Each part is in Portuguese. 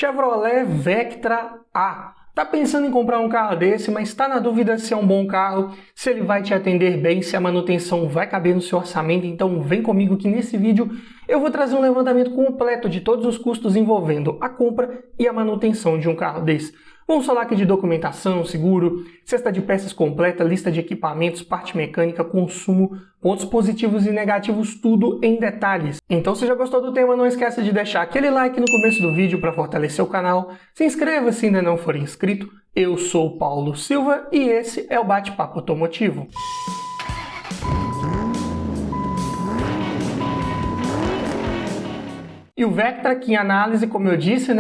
Chevrolet Vectra A. Tá pensando em comprar um carro desse, mas está na dúvida se é um bom carro, se ele vai te atender bem, se a manutenção vai caber no seu orçamento? Então vem comigo que nesse vídeo eu vou trazer um levantamento completo de todos os custos envolvendo a compra e a manutenção de um carro desse. Vamos falar aqui de documentação, seguro, cesta de peças completa, lista de equipamentos, parte mecânica, consumo, pontos positivos e negativos, tudo em detalhes. Então, se já gostou do tema, não esqueça de deixar aquele like no começo do vídeo para fortalecer o canal. Se inscreva se ainda não for inscrito. Eu sou o Paulo Silva e esse é o Bate-Papo Automotivo. E o Vectra aqui em análise, como eu disse,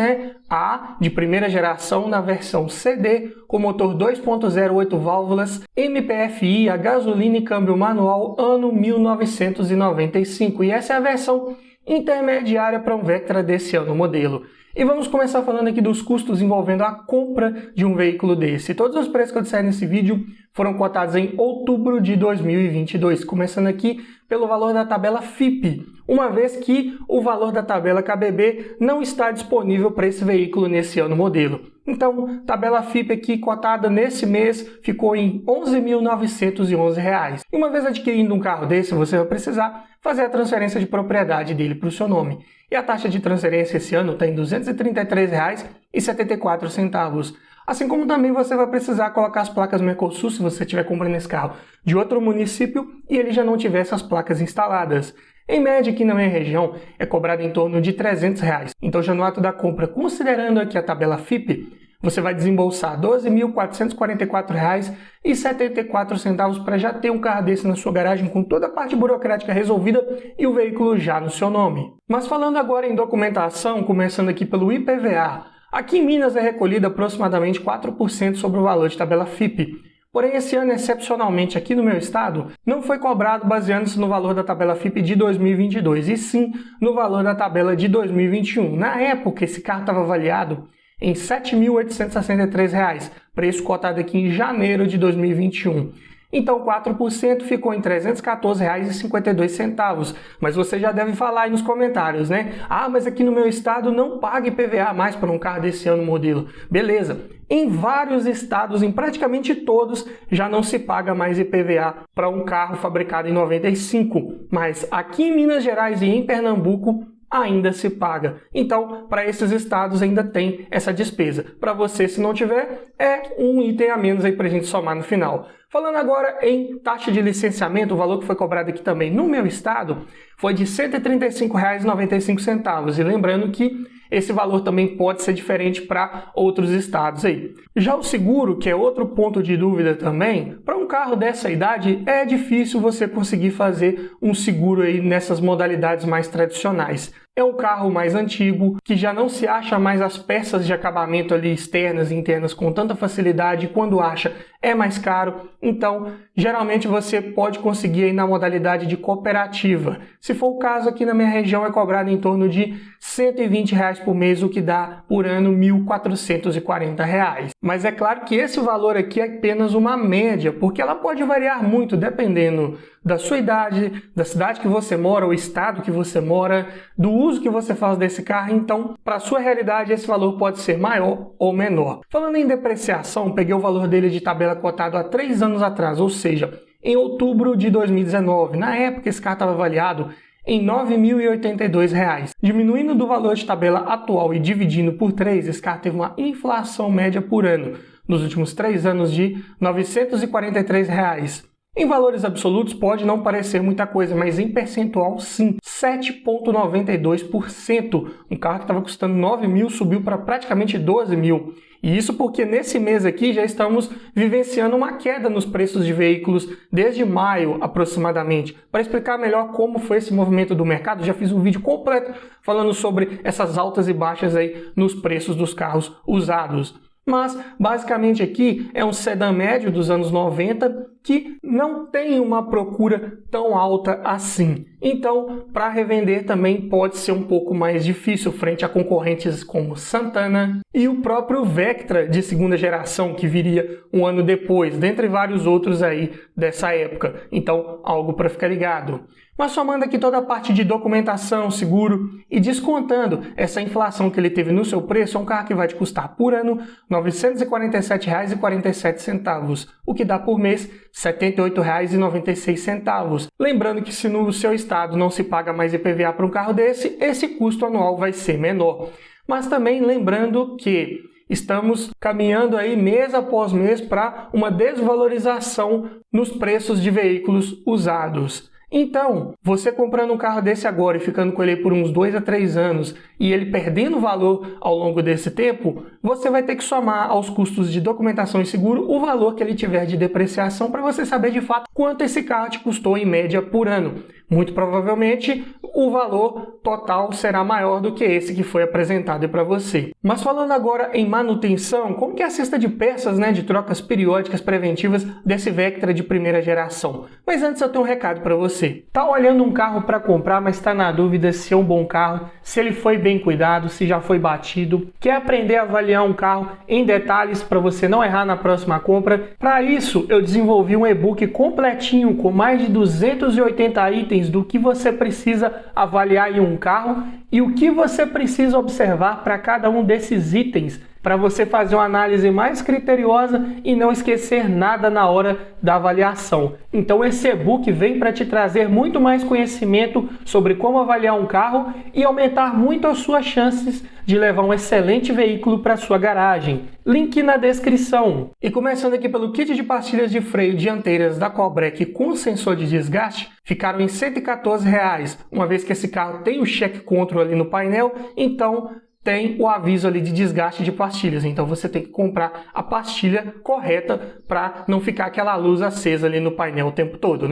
A de primeira geração na versão CD, com motor 2.0 8 válvulas, MPFI, a gasolina e câmbio manual, ano 1995. E essa é a versão intermediária para um Vectra desse ano modelo. E vamos começar falando aqui dos custos envolvendo a compra de um veículo desse. Todos os preços que eu disser nesse vídeo foram cotados em outubro de 2022, começando aqui pelo valor da tabela FIPE, uma vez que o valor da tabela KBB não está disponível para esse veículo nesse ano modelo. Então, tabela FIPE aqui cotada nesse mês ficou em R$ 11.911. E uma vez adquirindo um carro desse, você vai precisar fazer a transferência de propriedade dele para o seu nome. E a taxa de transferência esse ano está em R$ 233,74. Assim como também você vai precisar colocar as placas Mercosul se você estiver comprando esse carro de outro município e ele já não tiver essas placas instaladas. Em média, aqui na minha região, é cobrado em torno de R$ 300. Então, já no ato da compra, considerando aqui a tabela FIPE, você vai desembolsar R$ 12.444,74 para já ter um carro desse na sua garagem com toda a parte burocrática resolvida e o veículo já no seu nome. Mas falando agora em documentação, começando aqui pelo IPVA, aqui em Minas é recolhido aproximadamente 4% sobre o valor de tabela FIPE. Porém, esse ano, excepcionalmente aqui no meu estado, não foi cobrado baseando-se no valor da tabela FIPE de 2022, e sim no valor da tabela de 2021. Na época, esse carro estava avaliado em R$ 7.863, preço cotado aqui em janeiro de 2021. Então, 4% ficou em R$ 314,52. Mas você já deve falar aí nos comentários, Ah, mas aqui no meu estado não paga IPVA mais para um carro desse ano modelo. Beleza. Em vários estados, em praticamente todos, já não se paga mais IPVA para um carro fabricado em 95. Mas aqui em Minas Gerais e em Pernambuco, ainda se paga. Então, para esses estados ainda tem essa despesa. Para você, se não tiver, é um item a menos aí para a gente somar no final. Falando agora em taxa de licenciamento, o valor que foi cobrado aqui também no meu estado foi de R$ 135,95. E lembrando que esse valor também pode ser diferente para outros estados aí. Já o seguro, que é outro ponto de dúvida também, para um carro dessa idade é difícil você conseguir fazer um seguro aí nessas modalidades mais tradicionais. É um carro mais antigo, que já não se acha mais as peças de acabamento ali externas e internas com tanta facilidade, quando acha é mais caro. Então, geralmente você pode conseguir aí na modalidade de cooperativa. Se for o caso, aqui na minha região é cobrado em torno de R$ 120 por mês, o que dá por ano R$ 1.440. Mas é claro que esse valor aqui é apenas uma média, porque ela pode variar muito dependendo da sua idade, da cidade que você mora, o estado que você mora, do uso que você faz desse carro. Então, para a sua realidade, esse valor pode ser maior ou menor. Falando em depreciação, peguei o valor dele de tabela cotado há 3 anos atrás, ou seja, em outubro de 2019. Na época, esse carro estava avaliado em R$ 9.082. Diminuindo do valor de tabela atual e dividindo por 3, esse carro teve uma inflação média por ano nos últimos 3 anos de R$ 943. Em valores absolutos pode não parecer muita coisa, mas em percentual sim, 7,92%. Um carro que estava custando 9 mil subiu para praticamente 12 mil. E isso porque nesse mês aqui já estamos vivenciando uma queda nos preços de veículos desde maio aproximadamente. Para explicar melhor como foi esse movimento do mercado, já fiz um vídeo completo falando sobre essas altas e baixas aí nos preços dos carros usados. Mas, basicamente aqui, é um sedã médio dos anos 90, que não tem uma procura tão alta assim. Então, para revender também pode ser um pouco mais difícil frente a concorrentes como Santana e o próprio Vectra de segunda geração, que viria um ano depois, dentre vários outros aí dessa época. Então, algo para ficar ligado. Mas somando aqui toda a parte de documentação, seguro e descontando essa inflação que ele teve no seu preço, é um carro que vai te custar por ano R$ 947,47, o que dá por mês R$ 78,96. Lembrando que se no seu estado não se paga mais IPVA para um carro desse, esse custo anual vai ser menor. Mas também lembrando que estamos caminhando aí mês após mês para uma desvalorização nos preços de veículos usados. Então, você comprando um carro desse agora e ficando com ele por uns 2 a 3 anos e ele perdendo valor ao longo desse tempo, você vai ter que somar aos custos de documentação e seguro o valor que ele tiver de depreciação para você saber de fato quanto esse carro te custou em média por ano. Muito provavelmente o valor total será maior do que esse que foi apresentado para você. Mas falando agora em manutenção, como que é a cesta de peças, de trocas periódicas preventivas desse Vectra de primeira geração? Mas antes eu tenho um recado para você. Tá olhando um carro para comprar, mas está na dúvida se é um bom carro, se ele foi bem cuidado, se já foi batido, quer aprender a avaliar um carro em detalhes para você não errar na próxima compra? Para isso, eu desenvolvi um e-book completinho com mais de 280 itens do que você precisa avaliar em um carro e o que você precisa observar para cada um desses itens, para você fazer uma análise mais criteriosa e não esquecer nada na hora da avaliação. Então esse e-book vem para te trazer muito mais conhecimento sobre como avaliar um carro e aumentar muito as suas chances de levar um excelente veículo para sua garagem. Link na descrição. E começando aqui pelo kit de pastilhas de freio dianteiras da Colbrec com sensor de desgaste, ficaram em R$ 114, uma vez que esse carro tem o check control ali no painel, então tem o aviso ali de desgaste de pastilhas, então você tem que comprar a pastilha correta para não ficar aquela luz acesa ali no painel o tempo todo,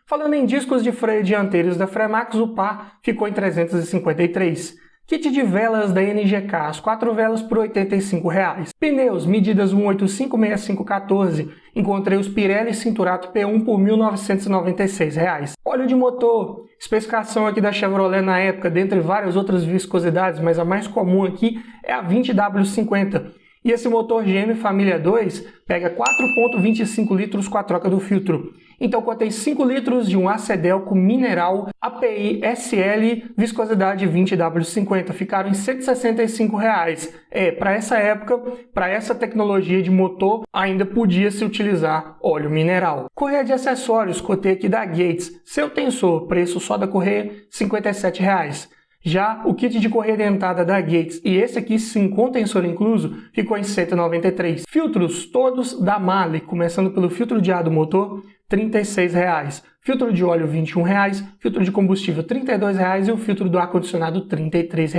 Falando em discos de freio dianteiros da Fremax, o par ficou em R$ 353. Kit de velas da NGK, as 4 velas por R$ 85. Pneus, medidas 1856514. Encontrei os Pirelli Cinturato P1 por R$ 1.996. Óleo de motor, especificação aqui da Chevrolet na época, dentre várias outras viscosidades, mas a mais comum aqui é a 20W50. E esse motor GM Família 2 pega 4,25 litros com a troca do filtro. Então contém 5 litros de um Acedelco mineral API SL viscosidade 20W50. Ficaram em R$ 165. Para essa época, para essa tecnologia de motor, ainda podia se utilizar óleo mineral. Correia de acessórios, cotei aqui da Gates. Seu tensor, preço só da correia, R$ 57. Já o kit de correia dentada da Gates, e esse aqui sim com tensor incluso, ficou em R$ 193. Filtros todos da Mali, começando pelo filtro de ar do motor, R$ 36. Filtro de óleo, R$ 21. Filtro de combustível, R$ 32. E o filtro do ar-condicionado, R$ 33.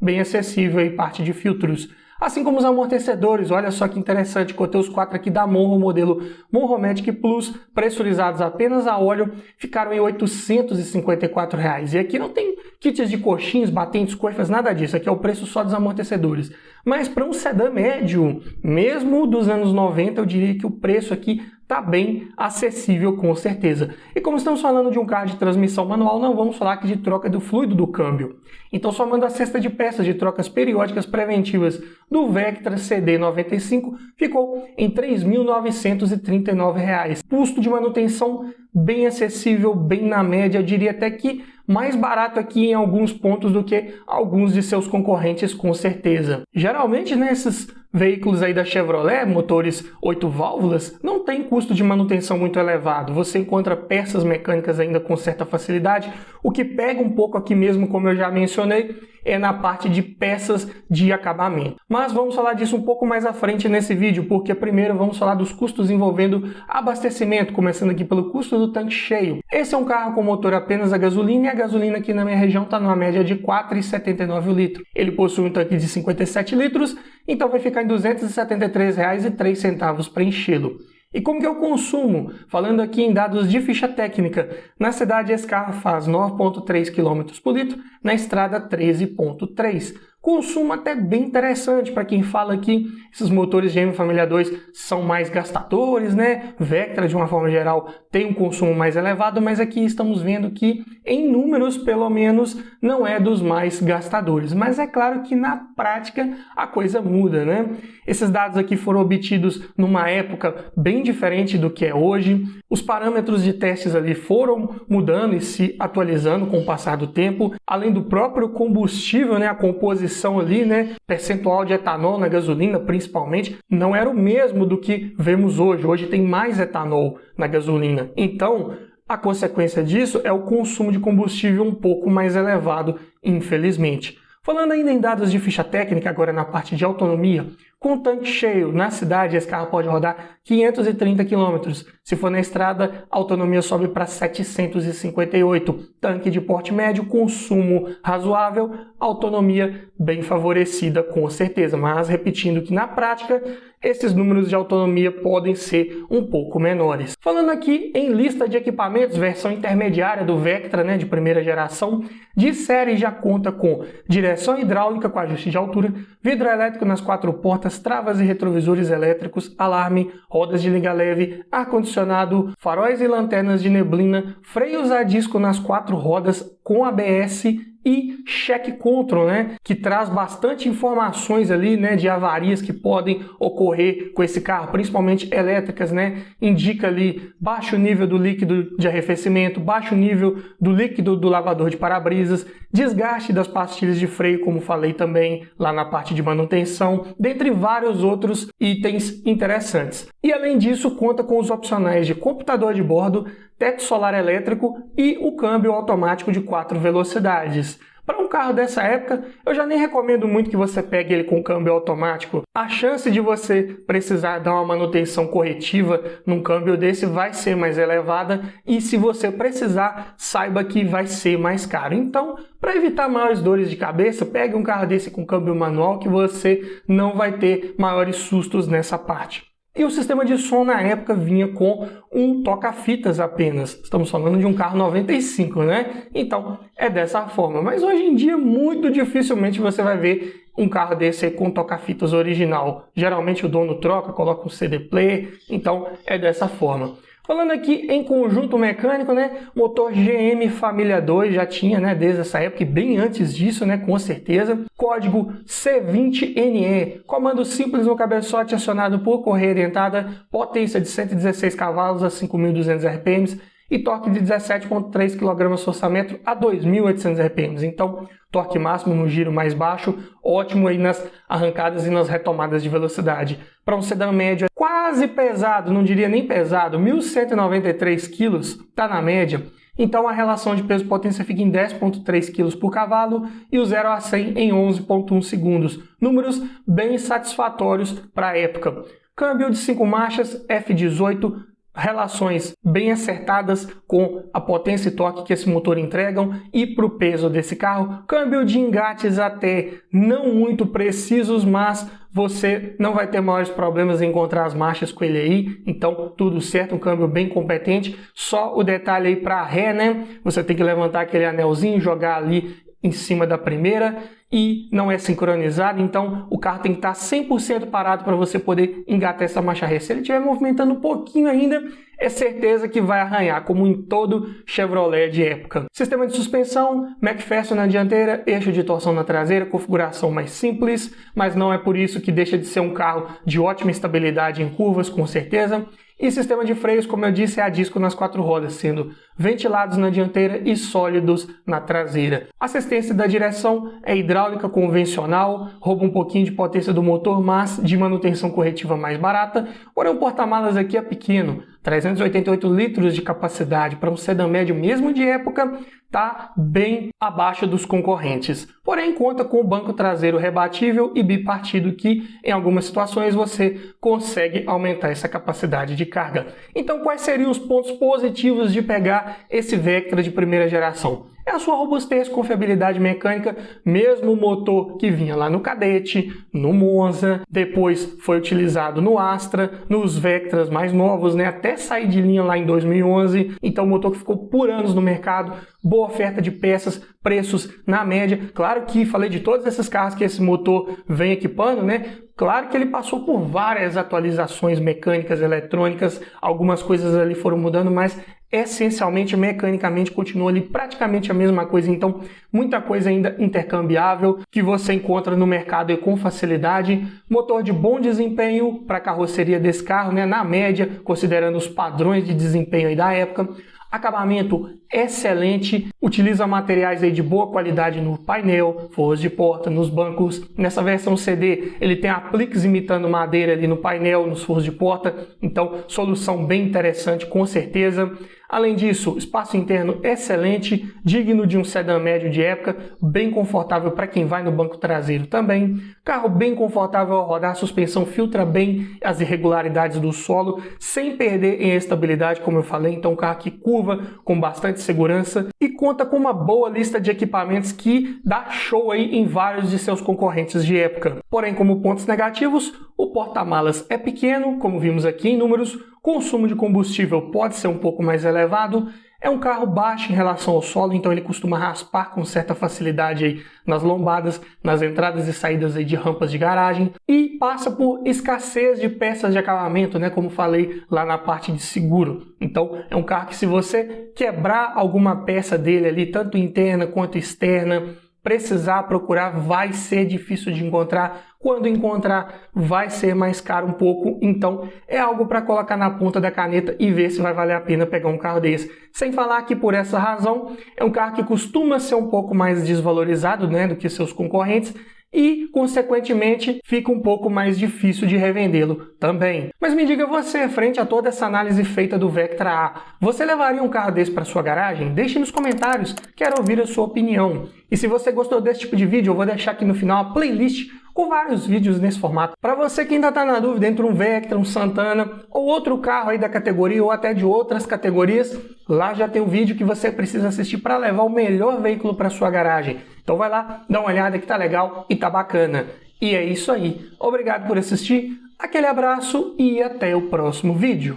Bem acessível aí, parte de filtros. Assim como os amortecedores, olha só que interessante, cotei os 4 aqui da Monro, modelo Monromatic Plus, pressurizados apenas a óleo, ficaram em R$ 854. E aqui não tem kits de coxins, batentes, coifas, nada disso, aqui é o preço só dos amortecedores. Mas para um sedã médio, mesmo dos anos 90, eu diria que o preço aqui está bem acessível com certeza. E como estamos falando de um carro de transmissão manual, não vamos falar aqui de troca do fluido do câmbio. Então, somando a cesta de peças de trocas periódicas preventivas do Vectra CD95, ficou em R$ 3.939. Custo de manutenção bem acessível, bem na média, eu diria até que mais barato aqui em alguns pontos do que alguns de seus concorrentes, com certeza. Geralmente, nesses veículos aí da Chevrolet, motores 8 válvulas, não tem custo de manutenção muito elevado. Você encontra peças mecânicas ainda com certa facilidade. O que pega um pouco aqui mesmo, como eu já mencionei, é na parte de peças de acabamento. Mas vamos falar disso um pouco mais à frente nesse vídeo, porque primeiro vamos falar dos custos envolvendo abastecimento, começando aqui pelo custo do tanque cheio. Esse é um carro com motor apenas a gasolina, e a gasolina aqui na minha região está numa média de R$ 4,79 o litro. Ele possui um tanque de 57 litros, então vai ficar em R$ 273,03 para enchê-lo. E como que é o consumo? Falando aqui em dados de ficha técnica, na cidade esse carro faz 9,3 km por litro, na estrada 13,3. consumo até bem interessante para quem fala que esses motores GM Família 2 são mais gastadores, né? Vectra, de uma forma geral, tem um consumo mais elevado, mas aqui estamos vendo que, em números, pelo menos, não é dos mais gastadores. Mas é claro que, na prática, a coisa muda, né? Esses dados aqui foram obtidos numa época bem diferente do que é hoje. Os parâmetros de testes ali foram mudando e se atualizando com o passar do tempo, além do próprio combustível, né? A composição ali, né? Percentual de etanol na gasolina, principalmente, não era o mesmo do que vemos hoje. Hoje tem mais etanol na gasolina. Então, a consequência disso é o consumo de combustível um pouco mais elevado, infelizmente. Falando ainda em dados de ficha técnica, agora na parte de autonomia, com o tanque cheio na cidade, esse carro pode rodar 530 km. Se for na estrada, a autonomia sobe para 758. Tanque de porte médio, consumo razoável, autonomia bem favorecida com certeza. Mas repetindo que na prática, esses números de autonomia podem ser um pouco menores. Falando aqui em lista de equipamentos, versão intermediária do Vectra, né, de primeira geração, de série já conta com direção hidráulica com ajuste de altura, vidro elétrico nas 4 portas, travas e retrovisores elétricos, alarme, rodas de liga leve, ar-condicionado, faróis e lanternas de neblina, freios a disco nas 4 rodas com ABS e check control, né, que traz bastante informações ali, né, de avarias que podem ocorrer com esse carro, principalmente elétricas, né, indica ali baixo nível do líquido de arrefecimento, baixo nível do líquido do lavador de para-brisas, desgaste das pastilhas de freio, como falei também lá na parte de manutenção, dentre vários outros itens interessantes. E além disso, conta com os opcionais de computador de bordo, teto solar elétrico e o câmbio automático de 4 velocidades. Para um carro dessa época, eu já nem recomendo muito que você pegue ele com câmbio automático. A chance de você precisar dar uma manutenção corretiva num câmbio desse vai ser mais elevada e se você precisar, saiba que vai ser mais caro. Então, para evitar maiores dores de cabeça, pegue um carro desse com câmbio manual que você não vai ter maiores sustos nessa parte. E o sistema de som na época vinha com um toca-fitas apenas. Estamos falando de um carro 95, né? Então é dessa forma. Mas hoje em dia muito dificilmente você vai ver um carro desse aí com toca-fitas original. Geralmente o dono troca, coloca um CD player, então é dessa forma. Falando aqui em conjunto mecânico, né, motor GM Família 2 já tinha, né, desde essa época e bem antes disso, né, com certeza. Código C20NE, comando simples no cabeçote acionado por correia orientada, potência de 116 cavalos a 5.200 RPM e torque de 17,3 kgfm a 2.800 RPM. Então, torque máximo no giro mais baixo, ótimo aí nas arrancadas e nas retomadas de velocidade. Para um sedã médio, quase pesado, não diria nem pesado, 1.193 kg, está na média. Então a relação de peso-potência fica em 10,3 kg por cavalo e o 0 a 100 em 11,1 segundos. Números bem satisfatórios para a época. Câmbio de 5 marchas, F18, relações bem acertadas com a potência e torque que esse motor entregam e para o peso desse carro. Câmbio de engates até não muito precisos, mas você não vai ter maiores problemas em encontrar as marchas com ele aí, então tudo certo, um câmbio bem competente. Só o detalhe aí para ré, né? Você tem que levantar aquele anelzinho, jogar ali em cima da primeira e não é sincronizado, então o carro tem que estar 100% parado para você poder engatar essa marcha ré. Se ele estiver movimentando um pouquinho ainda, é certeza que vai arranhar, como em todo Chevrolet de época. Sistema de suspensão, McPherson na dianteira, eixo de torção na traseira, configuração mais simples, mas não é por isso que deixa de ser um carro de ótima estabilidade em curvas, com certeza. E sistema de freios, como eu disse, é a disco nas 4 rodas, sendo ventilados na dianteira e sólidos na traseira. Assistência da direção é hidráulica convencional, rouba um pouquinho de potência do motor, mas de manutenção corretiva mais barata. Porém, o porta-malas aqui é pequeno, 388 litros de capacidade para um sedã médio mesmo de época, está bem abaixo dos concorrentes. Porém, conta com o banco traseiro rebatível e bipartido que, em algumas situações, você consegue aumentar essa capacidade de carga. Então, quais seriam os pontos positivos de pegar esse Vectra de primeira geração? é a sua robustez, confiabilidade mecânica, mesmo o motor que vinha lá no Cadete, no Monza, depois foi utilizado no Astra, nos Vectras mais novos, né, até sair de linha lá em 2011, então o motor que ficou por anos no mercado, boa oferta de peças, preços na média. Claro que falei de todos esses carros que esse motor vem equipando, né? Claro que ele passou por várias atualizações mecânicas, eletrônicas, algumas coisas ali foram mudando, mas essencialmente, mecanicamente, continua ali praticamente a mesma coisa. Então, muita coisa ainda intercambiável que você encontra no mercado e com facilidade. Motor de bom desempenho para a carroceria desse carro, né? Na média, considerando os padrões de desempenho aí da época. Acabamento excelente, utiliza materiais aí de boa qualidade no painel, forros de porta, nos bancos. Nessa versão CD ele tem apliques imitando madeira ali no painel, nos forros de porta, então solução bem interessante com certeza. Além disso, espaço interno excelente, digno de um sedã médio de época, bem confortável para quem vai no banco traseiro também. Carro bem confortável ao rodar, a suspensão filtra bem as irregularidades do solo, sem perder em estabilidade, como eu falei. Então, um carro que curva com bastante segurança e conta com uma boa lista de equipamentos que dá show aí em vários de seus concorrentes de época. Porém, como pontos negativos, o porta-malas é pequeno, como vimos aqui em números, consumo de combustível pode ser um pouco mais elevado, é um carro baixo em relação ao solo, então ele costuma raspar com certa facilidade aí nas lombadas, nas entradas e saídas aí de rampas de garagem e passa por escassez de peças de acabamento, né, como falei lá na parte de seguro. Então é um carro que se você quebrar alguma peça dele ali, tanto interna quanto externa, precisar procurar, vai ser difícil de encontrar. Quando encontrar, vai ser mais caro um pouco. Então, é algo para colocar na ponta da caneta e ver se vai valer a pena pegar um carro desse. Sem falar que, por essa razão, é um carro que costuma ser um pouco mais desvalorizado, né, do que seus concorrentes. E, consequentemente, fica um pouco mais difícil de revendê-lo também. Mas me diga você, frente a toda essa análise feita do Vectra A, você levaria um carro desse para sua garagem? Deixe nos comentários, quero ouvir a sua opinião. E se você gostou desse tipo de vídeo, eu vou deixar aqui no final a playlist com vários vídeos nesse formato. Para você que ainda está na dúvida entre um Vectra, um Santana ou outro carro aí da categoria ou até de outras categorias, lá já tem um vídeo que você precisa assistir para levar o melhor veículo para sua garagem. Então vai lá, dá uma olhada que tá legal e tá bacana. E é isso aí. Obrigado por assistir, aquele abraço e até o próximo vídeo.